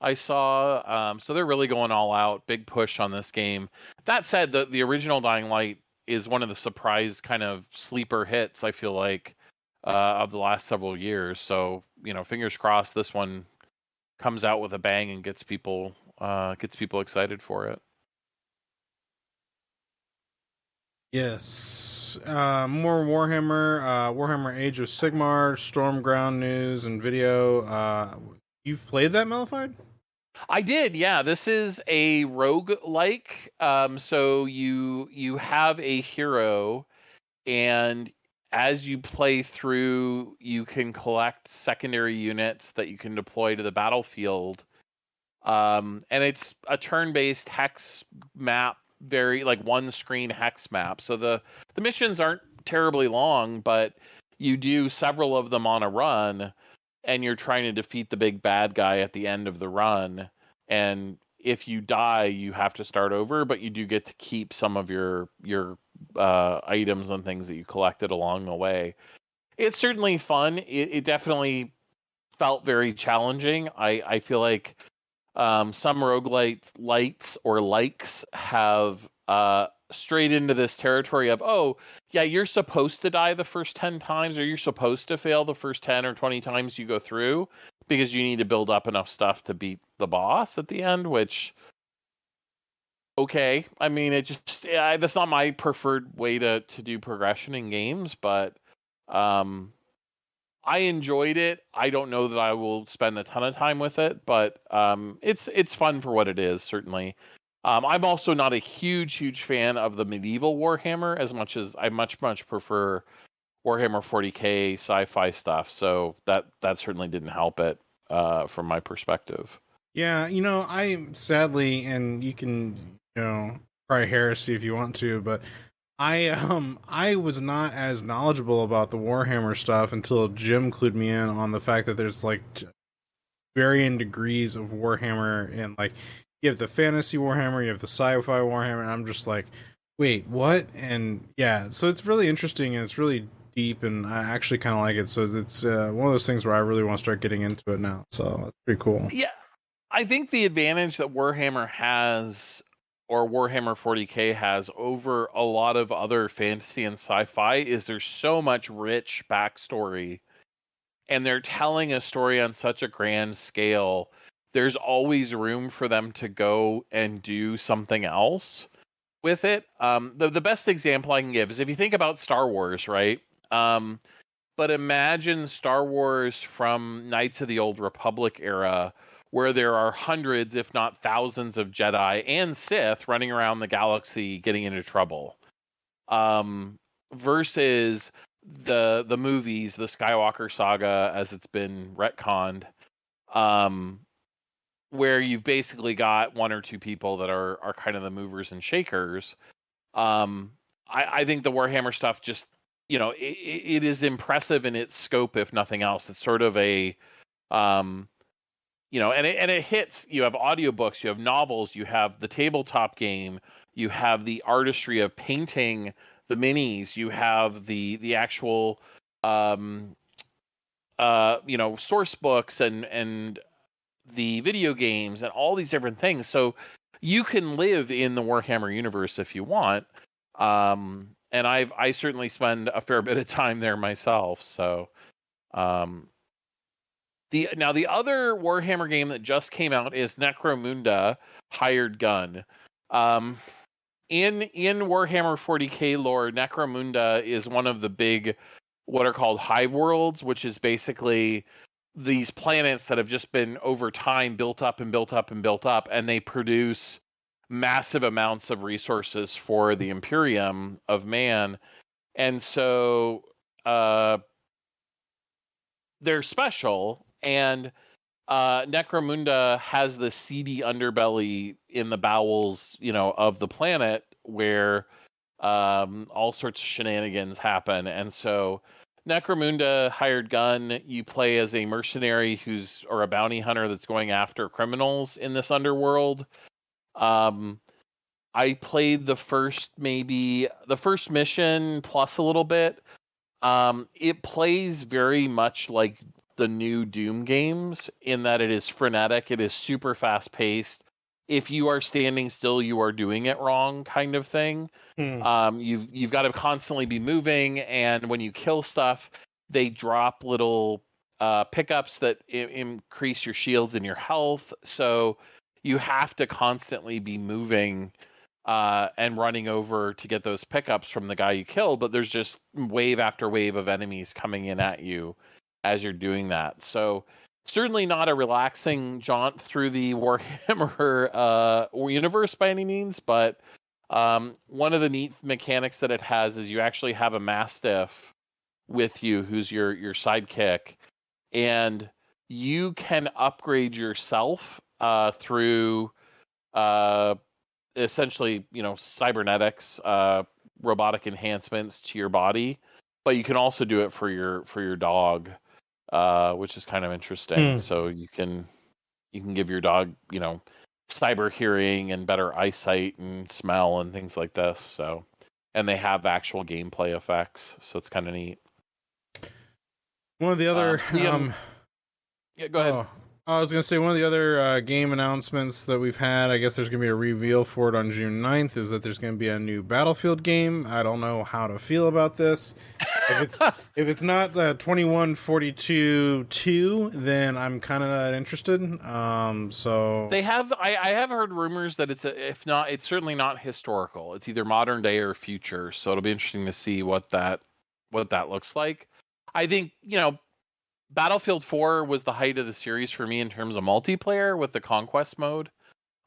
I saw, so they're really going all out. Big push on this game. That said, the original Dying Light is one of the surprise kind of sleeper hits, I feel like, of the last several years. So fingers crossed this one comes out with a bang and gets people excited for it. Yes. More Warhammer Age of Sigmar, Stormground news and video. You've played that, Malified? I did, yeah. This is a rogue-like. So you have a hero, and as you play through, you can collect secondary units that you can deploy to the battlefield. And it's a turn-based hex map, very like one screen hex map. So the missions aren't terribly long, but you do several of them on a run, and you're trying to defeat the big bad guy at the end of the run. And if you die, you have to start over, but you do get to keep some of your items and things that you collected along the way. It's certainly fun. It definitely felt very challenging. I feel like some roguelite lights or likes have strayed into this territory of, oh, yeah, you're supposed to die the first 10 times, or you're supposed to fail the first 10 or 20 times you go through because you need to build up enough stuff to beat the boss at the end, which, okay. I mean, it just, that's not my preferred way to do progression in games, but I enjoyed it. I don't know that I will spend a ton of time with it, but it's fun for what it is, certainly. I'm also not a huge fan of the medieval Warhammer as much as I much prefer Warhammer 40K sci-fi stuff. So that certainly didn't help it from my perspective. Yeah, I sadly, and you can, try heresy if you want to, but I was not as knowledgeable about the Warhammer stuff until Jim clued me in on the fact that there's like varying degrees of Warhammer, and like you have the fantasy Warhammer, you have the sci-fi Warhammer, and I'm just like, wait, what? And yeah, so it's really interesting and it's really deep, and I actually kind of like it. So it's one of those things where I really want to start getting into it now. So it's pretty cool. Yeah, I think the advantage that Warhammer has, or Warhammer 40K has, over a lot of other fantasy and sci-fi is there's so much rich backstory, and they're telling a story on such a grand scale. There's always room for them to go and do something else with it. The best example I can give is if you think about Star Wars, right? But imagine Star Wars from Knights of the Old Republic era, where there are hundreds, if not thousands, of Jedi and Sith running around the galaxy getting into trouble. Versus the movies, the Skywalker saga, as it's been retconned, where you've basically got one or two people that are kind of the movers and shakers. I think the Warhammer stuff just, it is impressive in its scope, if nothing else. It's sort of a and it hits. You have audiobooks, you have novels, you have the tabletop game, you have the artistry of painting the minis, you have the actual source books and the video games and all these different things. So you can live in the Warhammer universe if you want. And I certainly spend a fair bit of time there myself. So the other Warhammer game that just came out is Necromunda Hired Gun. In Warhammer 40K lore, Necromunda is one of the big, what are called hive worlds, which is basically these planets that have just been over time built up, and they produce massive amounts of resources for the Imperium of Man. And so they're special, and Necromunda has the seedy underbelly in the bowels, of the planet where all sorts of shenanigans happen. And so Necromunda Hired Gun, you play as a mercenary or a bounty hunter that's going after criminals in this underworld. I played the first mission plus a little bit. It plays very much like the new Doom games in that it is frenetic. It is super fast paced. If you are standing still, you are doing it wrong, kind of thing. You've got to constantly be moving, and when you kill stuff, they drop little pickups that increase your shields and your health. So you have to constantly be moving and running over to get those pickups from the guy you killed. But there's just wave after wave of enemies coming in at you as you're doing that. So certainly not a relaxing jaunt through the Warhammer universe by any means, but One of the neat mechanics that it has is you actually have a Mastiff with you, who's your sidekick, and you can upgrade yourself through essentially, cybernetics, robotic enhancements to your body, but you can also do it for your dog, which is kind of interesting. So you can give your dog, cyber hearing and better eyesight and smell and things like this. So, and they have actual gameplay effects, so it's kind of neat. One of the other, yeah, go ahead. I was going to say one of the other game announcements that we've had, I guess there's going to be a reveal for it on June 9th, is that there's going to be a new Battlefield game. I don't know how to feel about this. If it's not the 2142-2, then I'm kind of not interested. So they have, I have heard rumors that it's it's certainly not historical. It's either modern day or future. So it'll be interesting to see what that looks like. I think, Battlefield 4 was the height of the series for me in terms of multiplayer with the Conquest mode.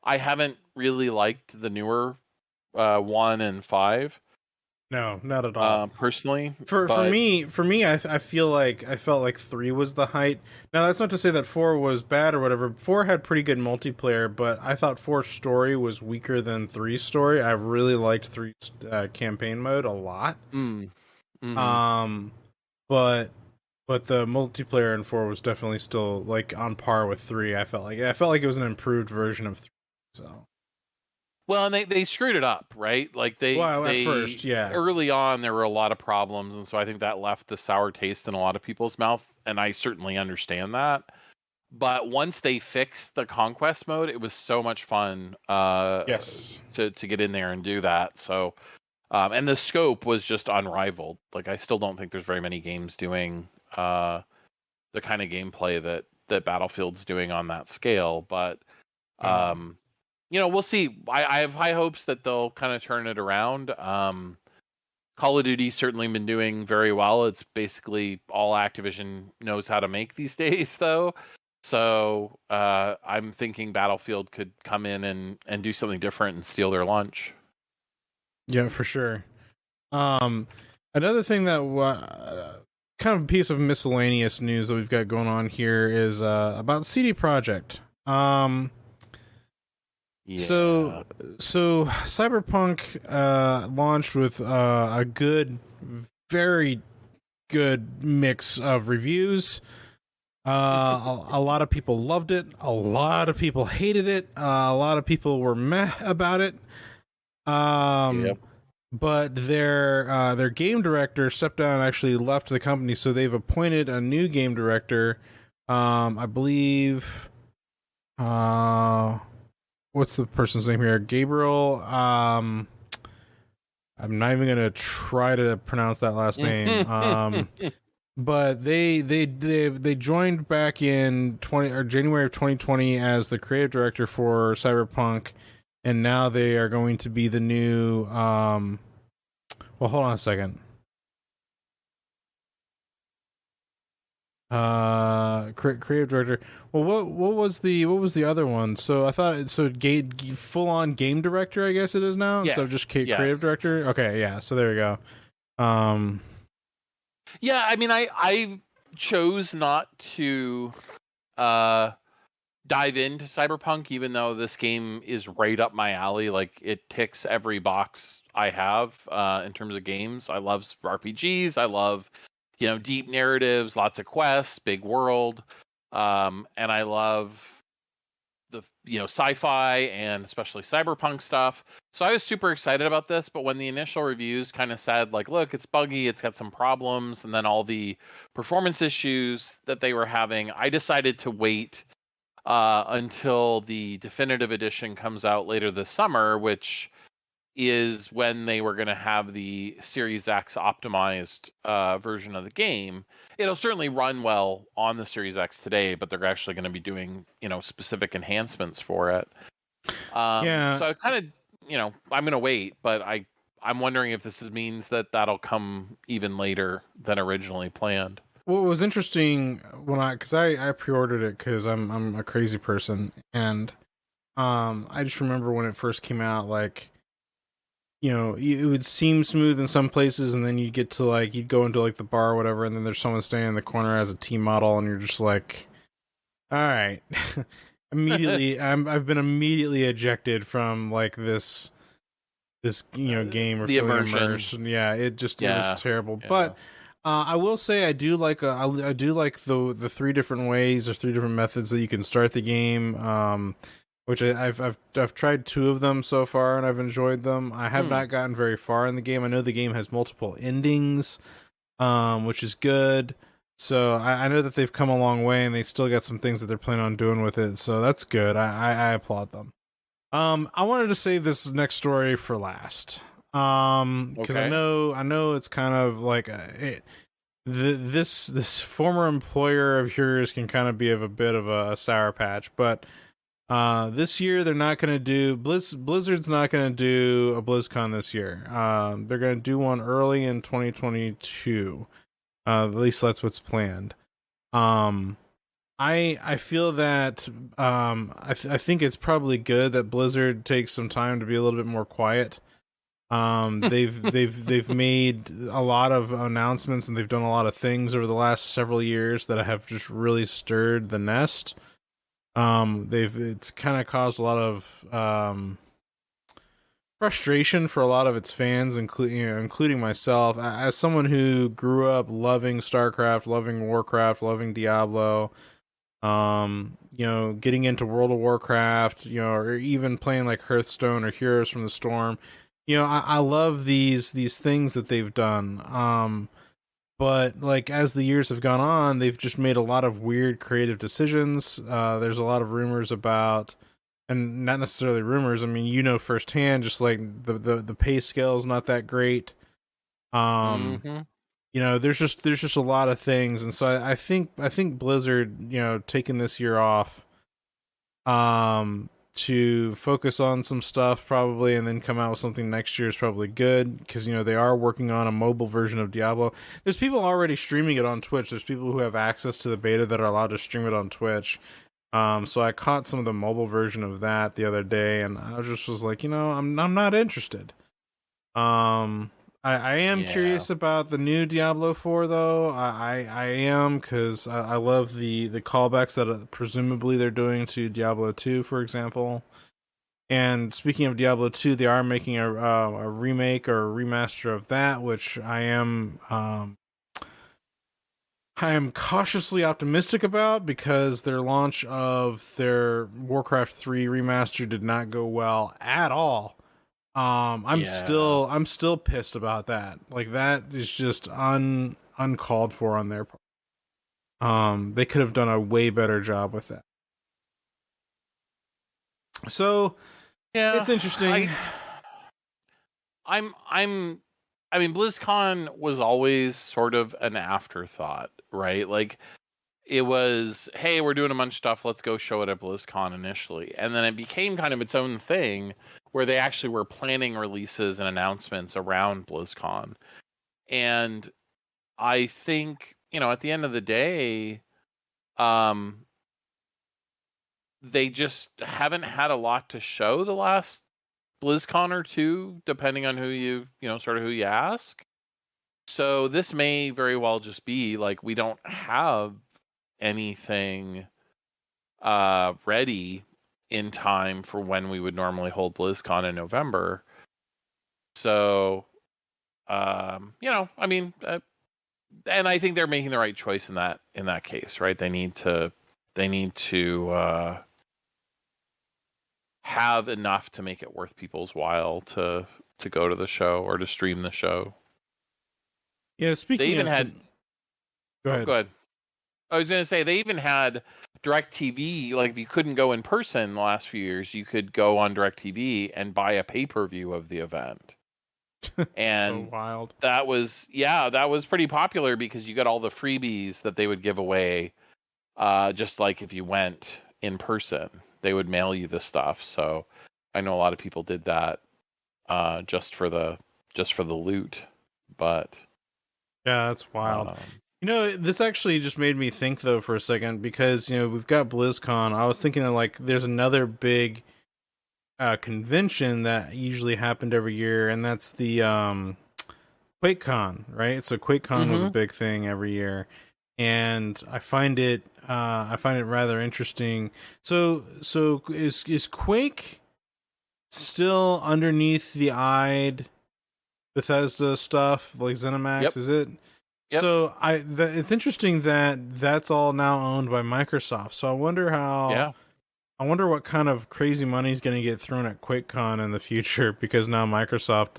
I haven't really liked the newer 1 and 5. No, not at all. Personally, for me, I felt like 3 was the height. Now that's not to say that 4 was bad or whatever. 4 had pretty good multiplayer, but I thought 4's story was weaker than 3's story. I really liked 3's campaign mode a lot. Mm-hmm. But the multiplayer in 4 was definitely still like on par with 3. I felt like it was an improved version of 3. So. Well, and they screwed it up, right? Like at first, yeah. Early on, there were a lot of problems, and so I think that left the sour taste in a lot of people's mouth, and I certainly understand that. But once they fixed the Conquest mode, it was so much fun. Yes. To get in there and do that. So, and the scope was just unrivaled. Like I still don't think there's very many games doing the kind of gameplay that Battlefield's doing on that scale, but. We'll see. I have high hopes that they'll kind of turn it around. Call of Duty's certainly been doing very well. It's basically all Activision knows how to make these days, though. So I'm thinking Battlefield could come in and do something different and steal their lunch. Yeah, for sure. Another thing that kind of a piece of miscellaneous news that we've got going on here is about CD Projekt. Yeah. So Cyberpunk launched with a very good mix of reviews. A lot of people loved it. A lot of people hated it. A lot of people were meh about it. Yep. But their game director stepped down and actually left the company, so they've appointed a new game director. I believe. What's the person's name here? Gabriel. I'm not even gonna try to pronounce that last name. But they joined back in January of 2020 as the creative director for Cyberpunk, and now they are going to be the new. Well, hold on a second. Creative director. Well, what was the other one? So I thought full on game director. I guess it is now. Yes. So just creative director. Okay, yeah. So there we go. Yeah, I mean, I chose not to dive into Cyberpunk, even though this game is right up my alley. Like it ticks every box I have in terms of games. I love RPGs. I love deep narratives, lots of quests, big world, and I love the sci-fi and especially cyberpunk stuff. So I was super excited about this, but when the initial reviews kind of said like, look, it's buggy, it's got some problems, and then all the performance issues that they were having, I decided to wait until the definitive edition comes out later this summer, which is when they were going to have the Series X optimized version of the game. It'll certainly run well on the Series X today, but they're actually going to be doing, specific enhancements for it. Yeah. So I kind of, I'm going to wait, but I'm wondering if this means that'll come even later than originally planned. What was interesting because I pre-ordered it because I'm a crazy person, and I just remember when it first came out, like it would seem smooth in some places, and then you'd get to like you'd go into like the bar or whatever, and then there's someone standing in the corner as a team model, and you're just like, all right. Immediately, I've been immediately ejected from like this game or the feeling immersion. immersed. And yeah, it was terrible. Yeah. But I will say I do like the three different ways or three different methods that you can start the game. Which I've tried two of them so far and I've enjoyed them. I have not gotten very far in the game. I know the game has multiple endings, which is good. So I know that they've come a long way and they still got some things that they're planning on doing with it. So that's good. I applaud them. I wanted to save this next story for last. Because I know it's kind of like this former employer of yours can kind of be of a bit of a sour patch, but this year they're not going to do Blizzard's not going to do a BlizzCon this year. They're going to do one early in 2022. At least that's what's planned. I feel that I think it's probably good that Blizzard takes some time to be a little bit more quiet. They've made a lot of announcements and they've done a lot of things over the last several years that have just really stirred the nest. It's kind of caused a lot of frustration for a lot of its fans, including myself. As someone who grew up loving StarCraft, loving Warcraft, loving Diablo, getting into World of Warcraft, or even playing like Hearthstone or Heroes from the Storm, I love these things that they've done. But like as the years have gone on, they've just made a lot of weird creative decisions. There's a lot of rumors about, and not necessarily rumors. I mean, firsthand, just like the pay scale is not that great. There's just a lot of things, and so I think Blizzard, taking this year off, to focus on some stuff probably, and then come out with something next year is probably good because they are working on a mobile version of Diablo. There's people already streaming it on Twitch. There's people who have access to the beta that are allowed to stream it on Twitch. So I caught some of the mobile version of that the other day, and I was like, I'm not interested. I am curious about the new Diablo 4 though. I am, because I love the callbacks that presumably they're doing to Diablo 2, for example. And speaking of Diablo 2, they are making a remake or a remaster of that, which I am cautiously optimistic about, because their launch of their Warcraft 3 remaster did not go well at all. I'm still pissed about that. Like, that is just uncalled for on their part. They could have done a way better job with that. So yeah, it's interesting. I mean, BlizzCon was always sort of an afterthought, right? Like, it was, hey, we're doing a bunch of stuff, let's go show it at BlizzCon initially. And then it became kind of its own thing where they actually were planning releases and announcements around BlizzCon. And I think, at the end of the day, they just haven't had a lot to show the last BlizzCon or two, depending on who you ask. So this may very well just be like, we don't have anything ready in time for when we would normally hold BlizzCon in November. So, and I think they're making the right choice in that case, right? They need to have enough to make it worth people's while to go to the show or to stream the show. Yeah, speaking they even of... had... Go ahead. Go ahead. I was going to say, they even had DirecTV. Like, if you couldn't go in person the last few years, you could go on DirecTV and buy a pay-per-view of the event. And so wild. That was pretty popular because you got all the freebies that they would give away. Just like if you went in person, they would mail you the stuff. So I know a lot of people did that just for the loot. But yeah, that's wild. This actually just made me think though for a second, because we've got BlizzCon. I was thinking of, like, there's another big convention that usually happened every year, and that's the QuakeCon, right? So QuakeCon was a big thing every year, and I find it rather interesting. So is Quake still underneath the eyed Bethesda stuff like ZeniMax? Yep. Is it? Yep. So it's interesting that that's all now owned by Microsoft. So I wonder how. Yeah. I wonder what kind of crazy money is going to get thrown at QuakeCon in the future because now Microsoft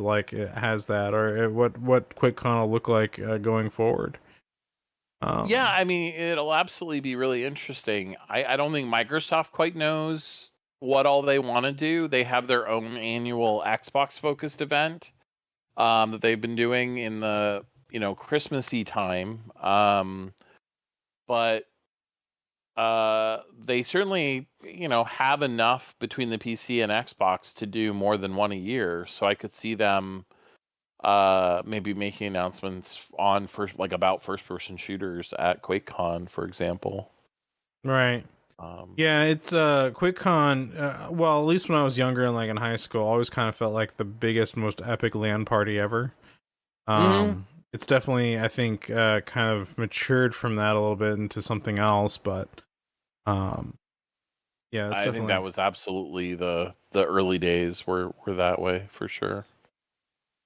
has that, or what QuakeCon will look like going forward. Yeah, I mean, it'll absolutely be really interesting. I don't think Microsoft quite knows what all they want to do. They have their own annual Xbox focused event that they've been doing in the Christmassy time, but they certainly have enough between the PC and Xbox to do more than one a year. So I could see them maybe making announcements on about first person shooters at QuakeCon, for example. Right. Yeah, it's QuakeCon. Well, at least when I was younger and in high school, I always kind of felt like the biggest, most epic LAN party ever. It's definitely, I think, kind of matured from that a little bit into something else, but yeah, I think that was absolutely the early days were that way for sure.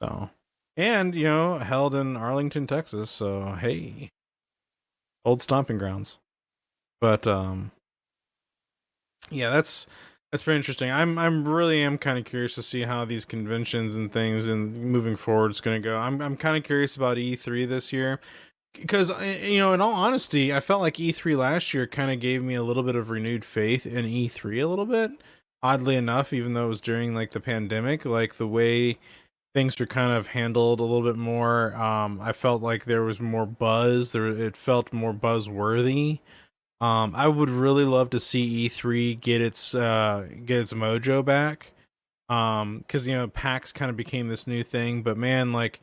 So, and held in Arlington, Texas. So hey, old stomping grounds. But yeah, that's very interesting. I'm really kind of curious to see how these conventions and things and moving forward is going to go. I'm kind of curious about E3 this year. Because, in all honesty, I felt like E3 last year kind of gave me a little bit of renewed faith in E3 a little bit. Oddly enough, even though it was during the pandemic, the way things were kind of handled a little bit more, I felt like there was more buzz. It felt more buzzworthy. I would really love to see E3 get its mojo back. Because PAX kind of became this new thing, but man, like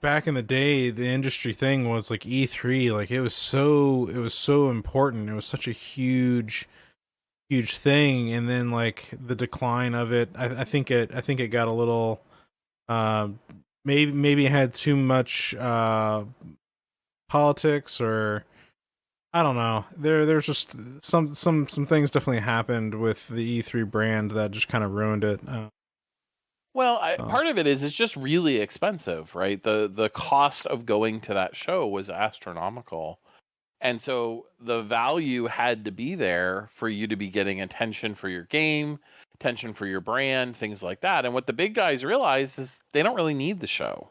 back in the day, the industry thing was E3, it was so important. It was such a huge thing, and then the decline of it, I think it got a little maybe it had too much politics, or I don't know. There's just some things definitely happened with the E3 brand that just kind of ruined it. Well, part of it is it's just really expensive, right? The cost of going to that show was astronomical. And so the value had to be there for you to be getting attention for your game, attention for your brand, things like that. And what the big guys realize is they don't really need the show.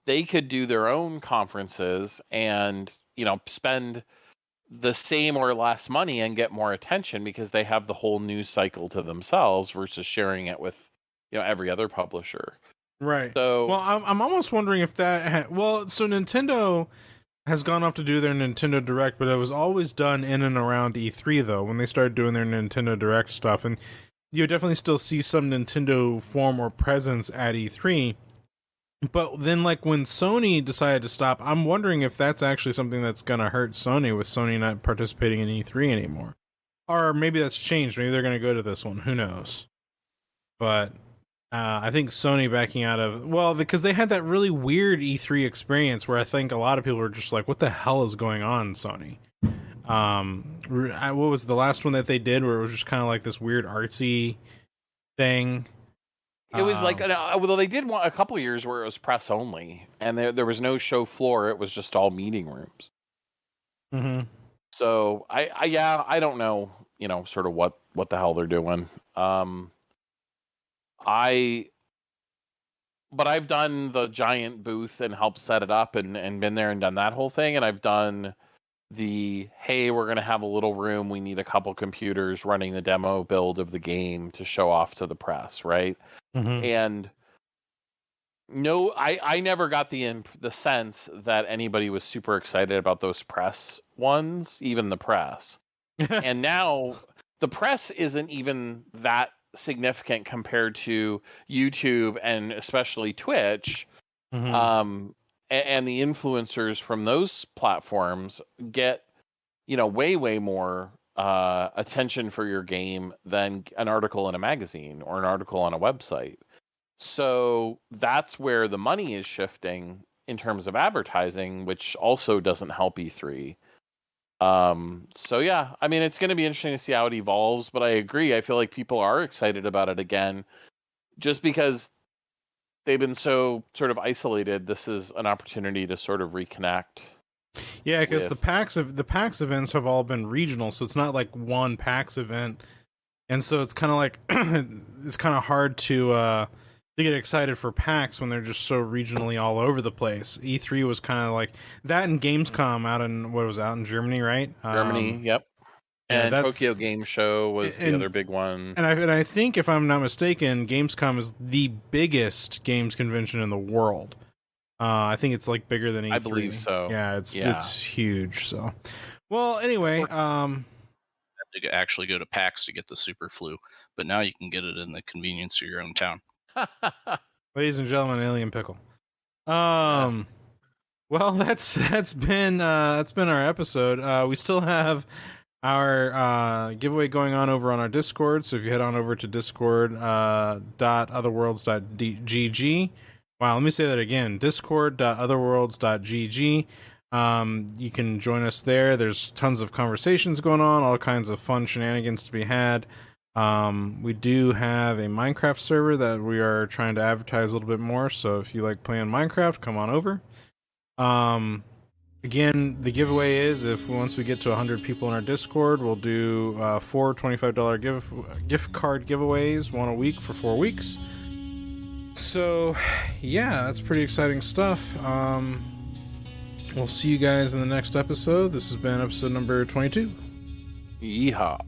They could do their own conferences and, spend the same or less money and get more attention because they have the whole news cycle to themselves versus sharing it with every other publisher. Right. So, well, I'm almost wondering if that so Nintendo has gone off to do their Nintendo Direct, but it was always done in and around E3 though, when they started doing their Nintendo Direct stuff, and you definitely still see some Nintendo form or presence at E3. But then when Sony decided to stop, I'm wondering if that's actually something that's going to hurt Sony, with Sony not participating in E3 anymore. Or maybe that's changed. Maybe they're going to go to this one. Who knows? But I think Sony backing out of... Well, because they had that really weird E3 experience where I think a lot of people were just like, what the hell is going on, Sony? What was the last one that they did where it was just kind of this weird artsy thing? It was well, they did a couple of years where it was press only, and there was no show floor. It was just all meeting rooms. Mm-hmm. So I don't know, sort of what the hell they're doing. But I've done the giant booth and helped set it up and been there and done that whole thing. And I've done hey, we're going to have a little room. We need a couple computers running the demo build of the game to show off to the press. Right. Mm-hmm. And no, I never got the sense that anybody was super excited about those press ones, even the press. And now the press isn't even that significant compared to YouTube and especially Twitch. Mm-hmm. And the influencers from those platforms get, way more attention for your game than an article in a magazine or an article on a website. So that's where the money is shifting in terms of advertising, which also doesn't help E3. So yeah, I mean, it's going to be interesting to see how it evolves, but I agree. I feel like people are excited about it again, just because they've been so sort of isolated. This is an opportunity to sort of reconnect. Yeah, because the PAX events have all been regional, so it's not like one PAX event, and so it's kind of like it's kind of hard to get excited for PAX when they're just so regionally all over the place. E3 was kind of like that, and Gamescom out in Germany, right? Germany, yep. And Tokyo Game Show was the other big one. And I think, if I'm not mistaken, Gamescom is the biggest games convention in the world. I think it's like bigger than E3. I believe so. Yeah, it's huge. So, well, anyway, have to actually go to PAX to get the Super Flu, but now you can get it in the convenience of your own town. Ladies and gentlemen, Alien Pickle. Well, that's been our episode. We still have our giveaway going on over on our Discord. So if you head on over to discord.otherworlds.gg. Wow, let me say that again. discord.otherworlds.gg. You can join us there. There's tons of conversations going on, all kinds of fun shenanigans to be had. We do have a Minecraft server that we are trying to advertise a little bit more, so if you like playing Minecraft, come on over. Again, the giveaway is, once we get to 100 people in our Discord, we'll do 4 $25 gift card giveaways, one a week for 4 weeks. So, yeah, that's pretty exciting stuff. We'll see you guys in the next episode. This has been episode number 22. Yeehaw.